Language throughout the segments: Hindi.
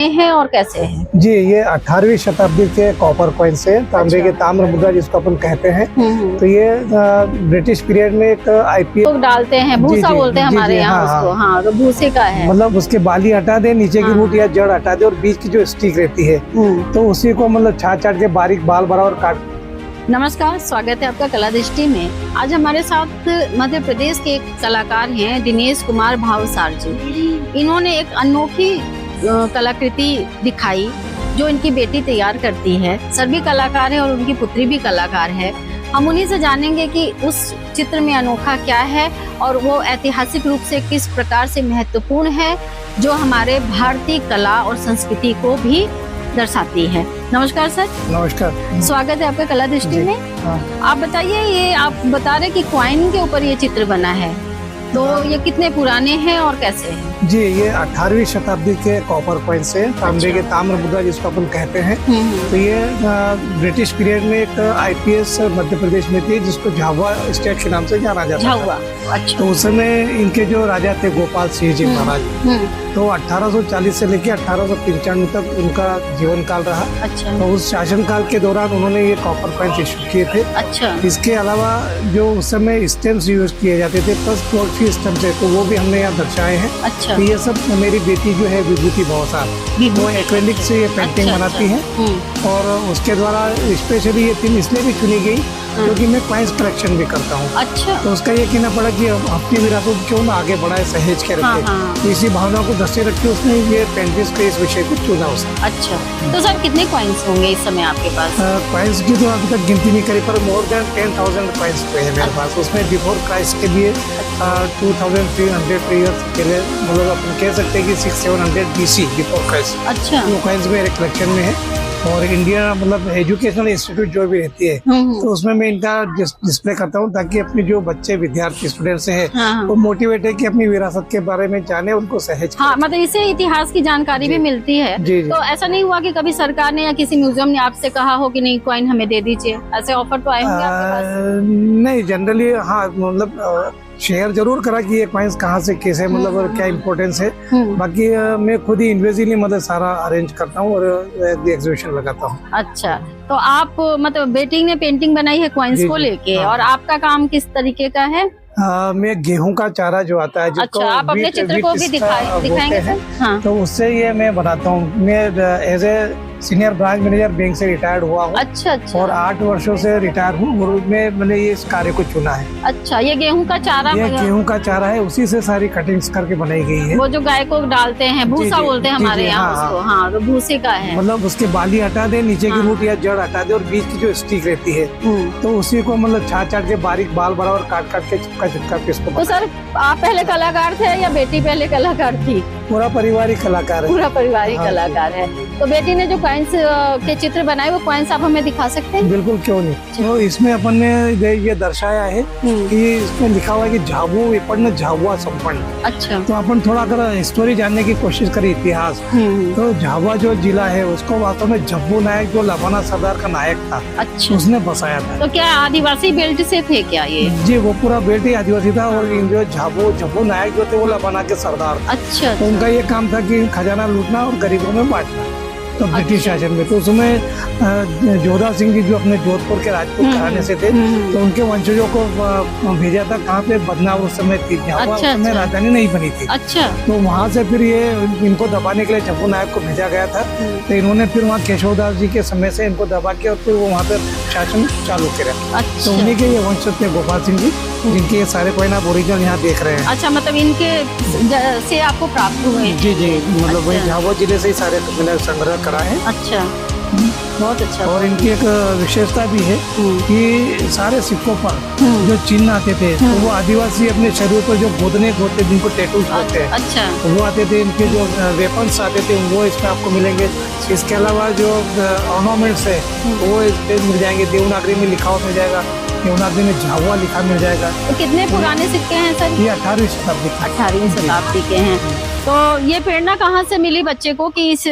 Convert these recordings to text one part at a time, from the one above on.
हैं और कैसे हैं? जी, ये 18वीं शताब्दी के कॉपर कॉइन्स है, तांबे के ताम्र मुद्रा जिसको अपन कहते हैं। तो ये ब्रिटिश पीरियड में एक आईपीएस लोग डालते हैं, भूसा बोलते हैं हमारे यहाँ उसको। हाँ, तो भूसे का है। मतलब उसके बाली हटा दे, नीचे की रूट या जड़ हटा दे और बीच की जो स्टिक रहती है तो उसी को मतलब छाट के बारीक बाल बराबर काट। नमस्कार, स्वागत है आपका कला दृष्टि में। आज हमारे साथ मध्य प्रदेश के एक कलाकार हैं दिनेश कुमार भावसार जी। इन्होंने एक अनोखी कलाकृति दिखाई जो इनकी बेटी तैयार करती है। सभी कलाकार है और उनकी पुत्री भी कलाकार है। हम उन्हीं से जानेंगे कि उस चित्र में अनोखा क्या है और वो ऐतिहासिक रूप से किस प्रकार से महत्वपूर्ण है, जो हमारे भारतीय कला और संस्कृति को भी दर्शाती है। नमस्कार सर। नमस्कार, स्वागत है आपका कला दृष्टि में। आप बताइए, ये आप बता रहे कि कॉइन के ऊपर ये चित्र बना है, तो ये कितने पुराने हैं और कैसे हैं? जी, ये 18वीं शताब्दी के कॉपर कॉइन्स है, तांबे के ताम्र मुद्रा जिसको अपन कहते हैं। तो ये ब्रिटिश पीरियड में एक आईपीएस मध्य प्रदेश में थी जिसको झाबुआ स्टेट के नाम से जाना जाता था। अच्छा। तो उस समय इनके जो राजा थे गोपाल सिंह जी महाराज, तो 1840 से लेकर 1895 तक उनका जीवन काल रहा। अच्छा। तो उस शासन काल के दौरान उन्होंने ये कॉपर कॉइन्स इशू किए थे। अच्छा। इसके अलावा जो उस समय स्टैम्प्स यूज किए जाते थे, प्लस गोल्डफिश स्टैम्प्स है, तो वो भी हमने यहाँ दर्शाए हैं। अच्छा। तो ये सब मेरी बेटी जो है विभूति भावसार, वो एक्रेलिक से ये पेंटिंग बनाती है। और उसके द्वारा स्पेशली ये थीम इसलिए भी चुनी गई क्योंकि मैं कॉइन्स कलेक्शन भी करता हूँ। अच्छा। तो उसका ये कहना पड़ा कि अपनी विरासत क्यों ना आगे बढ़ाए, सहेज के रखे। तो इसी भावना को दस्ते रखते उसने ये पेंटिंग्स के इस विषय को चुना उसने। अच्छा, तो सर कितने कॉइन्स होंगे इस समय आपके पास? कॉइन्स की तो अभी तक गिनती नहीं करी, पर मोर देन 10,000 कॉइन्स है मेरे पास। उसमें बिफोर क्राइस्ट के लिए 2300 ईयर्स पहले, मतलब अपन कह सकते हैं कि 600-700 BC बिफोर क्राइस्ट। अच्छा। वो कॉइन्स मेरे कलेक्शन में है। और इंडिया मतलब एजुकेशनल इंस्टीट्यूट जो भी रहती है तो उसमें मैं इनका डिस्प्ले करता हूँ, ताकि अपने जो बच्चे विद्यार्थी स्टूडेंट्स हैं वो मोटिवेट है कि अपनी विरासत के बारे में जाने, उनको सहेज। हाँ, मतलब इससे इतिहास की जानकारी भी मिलती है। तो ऐसा नहीं हुआ कि कभी सरकार ने या किसी म्यूजियम ने आपसे कहा हो कि नहीं कॉइन हमें दे दीजिए, ऐसे ऑफर तो आए होंगे आपके पास? नहीं, जनरली हाँ, मतलब शेयर जरूर करा कि ये कॉइन्स कहाँ से कैसे, मतलब और क्या इम्पोर्टेंस है। बाकी मैं खुद ही इंडिविजुअली मतलब सारा अरेंज करता हूँ और एग्जीबिशन लगाता हूँ। अच्छा, तो आप मतलब बेटी ने पेंटिंग बनाई है कॉइन्स को लेके, और आपका काम किस तरीके का है? मैं गेहूं का चारा जो आता है, अच्छा, आप अपने चित्र को भी दिखाएंगे सर? हाँ। तो उससे ये मैं बनाता हूँ। मैं as a senior branch manager bank से रिटायर्ड हुआ हूँ। अच्छा। अच्छा। और 8 वर्षों से रिटायर हूँ और मैंने ये इस कार्य को चुना है। अच्छा, ये गेहूं का चारा? ये गेहूं का चारा है, उसी से सारी कटिंग्स करके बनाई गई है। वो जो गाय को डालते हैं, भूसा बोलते हैं हमारे यहाँ उसको। हाँ, तो भूसे का है। मतलब उसके बाली हटा दे, नीचे की रूट या जड़ हटा दे और बीच की जो स्टिक रहती है तो उसी को मतलब छाट के बारीक बाल बराबर काट के चिपका के इसको। तो सर, आप पहले कलाकार थे या बेटी पहले कलाकार थी? पूरा परिवार ही कलाकार है। पूरा परिवार ही कलाकार है। तो बेटी ने जो कॉइन्स के चित्र बनाए, वो कॉइन्स आप हमें दिखा सकते हैं? बिल्कुल, क्यों नहीं। तो इसमें अपन ने ये दर्शाया है कि इसमें लिखा हुआ है कि झाबु विपन्न झाबुआ संपन्न। अच्छा। तो अपन थोड़ा अगर स्टोरी जानने की कोशिश करें, इतिहास, तो झाबुआ जो जिला है उसको वास्तव में झब्बू नायक, जो लवाना सरदार का नायक था, अच्छा, उसने बसाया था। तो क्या आदिवासी बेल्ट से थे क्या ये? जी, वो पूरा बेल्ट ही आदिवासी था। और जो झब्बू नायक जो थे वो लवाना के सरदार। अच्छा। तो उनका ये काम था कि खजाना लूटना और गरीबों में बांटना। तो ब्रिटिश शासन में तो उसमें जोधा सिंह जी जो अपने जोधपुर के राजपूत घराने से थे, तो उनके वंशजों को भेजा था कहाँ पे, बदनावर उस समय थी, जहाँ उस समय राजधानी नहीं बनी थी। अच्छा। तो वहाँ से फिर ये इनको दबाने के लिए झब्बू नायक को भेजा गया था। तो इन्होंने फिर वहाँ केशवदास जी के समय से इनको दबा के और फिर वो वहाँ पे शासन चालू किया। तो उन्हीं के ये वंशज थे गोपाल सिंह जी, जिनके ये सारे कॉइन आप ओरिजिनल यहाँ देख रहे हैं। अच्छा, मतलब इनके से आपको प्राप्त हुए? जी, मतलब वही झाबुआ जिले से ही सारे मैंने संग्रह करा है। अच्छा, बहुत अच्छा। और इनकी एक विशेषता भी है कि सारे सिक्कों पर जो चिन्ह आते थे तो वो आदिवासी अपने शरीर पर जो गोदने होते, जिनको टैटूज होते हैं, अच्छा, तो वो आते थे। इनके जो वेपन्स आते थे वो इसमें आपको मिलेंगे। इसके अलावा जो ऑर्नामेंट्स है वो इस पे मिल जाएंगे। देवनागरी में लिखा हुआ मिल जाएगा, देवनागरी में झाबुआ लिखा मिल जाएगा। तो कितने पुराने सिक्के हैं सर? ये 18वीं शताब्दी के। 18वीं शताब्दी के हैं। तो ये प्रेरणा कहाँ से मिली बच्चे को कि इस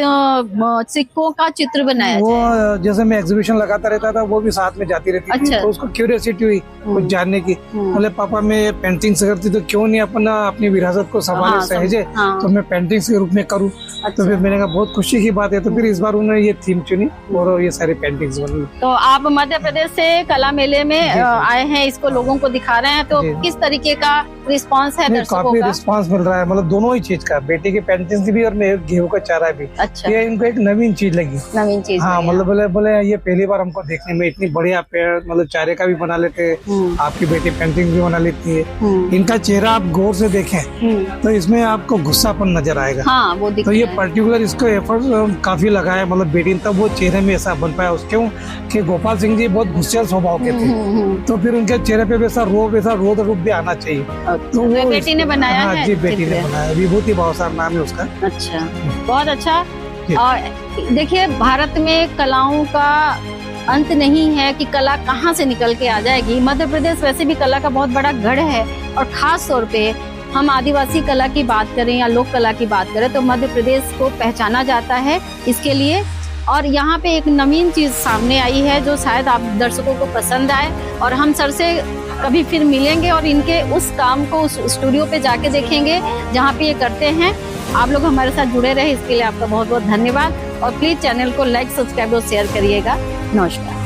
सिक्कों का चित्र बनाया जाए? वो जैसे मैं एग्जीबिशन लगाता रहता था, वो भी साथ में जाती रहती थी, अच्छा। तो उसको क्यूरियोसिटी हुई कुछ जानने की। बोले पापा मैं पेंटिंग से करती तो क्यों नहीं अपनी विरासत को संभाले हाँ, सहेजे, हाँ। तो मैं पेंटिंग्स के रूप में करूँ। तो फिर मैंने कहा बहुत खुशी की बात है, तो फिर इस बार उन्होंने ये थीम चुनी और ये सारी पेंटिंग्स बनी। तो आप मध्य प्रदेश से कला मेले में आए हैं, इसको लोगों को दिखा रहे हैं, तो किस तरीके का रिस्पांस है दर्शकों काफी का? रिस्पांस मिल रहा है, मतलब दोनों ही चीज का, बेटे की पेंटिंग की भी और मेरे गेहूं का चारा भी। अच्छा, ये इनको एक नवीन चीज लगी। नवीन चीज हाँ, है। मतलब बोले ये पहली बार हमको देखने में, इतनी बढ़िया पेड़, मतलब चारे का भी बना लेते हैं, आपकी बेटी पेंटिंग भी बना लेती है। इनका चेहरा आप गौर से देखें तो इसमें आपको गुस्सापन नजर आएगा। हाँ, वो दिख तो ये रहा है। पर्टिकुलर इसको एफर्ट काफी लगा है, मतलब बेटी तब वो चेहरे में ऐसा बन पाया उसके, कि गोपाल सिंह जी बहुत गुस्सेल स्वभाव के थे, तो फिर उनके चेहरे पे वैसा रोद रूप भी आना चाहिए। तो वो बेटी ने बनाया हाँ है? जी, बेटी ने चित्र? बनाया, विभूति भावसार नाम है उसका। अच्छा, बहुत अच्छा। और देखिए, भारत में कलाओं का अंत नहीं है कि कला कहाँ से निकल के आ जाएगी। मध्य प्रदेश वैसे भी कला का बहुत बड़ा गढ़ है, और खास तौर पे हम आदिवासी कला की बात करें या लोक कला की बात करें तो मध्य प्रदेश को पहचाना जाता है इसके लिए। और यहाँ पे एक नवीन चीज सामने आई है जो शायद आप दर्शकों को पसंद आए, और हम सर से कभी फिर मिलेंगे और इनके उस काम को उस स्टूडियो पे जाके देखेंगे जहाँ पे ये करते हैं। आप लोग हमारे साथ जुड़े रहे, इसके लिए आपका बहुत बहुत धन्यवाद, और प्लीज चैनल को लाइक, सब्सक्राइब और शेयर करिएगा। नमस्कार।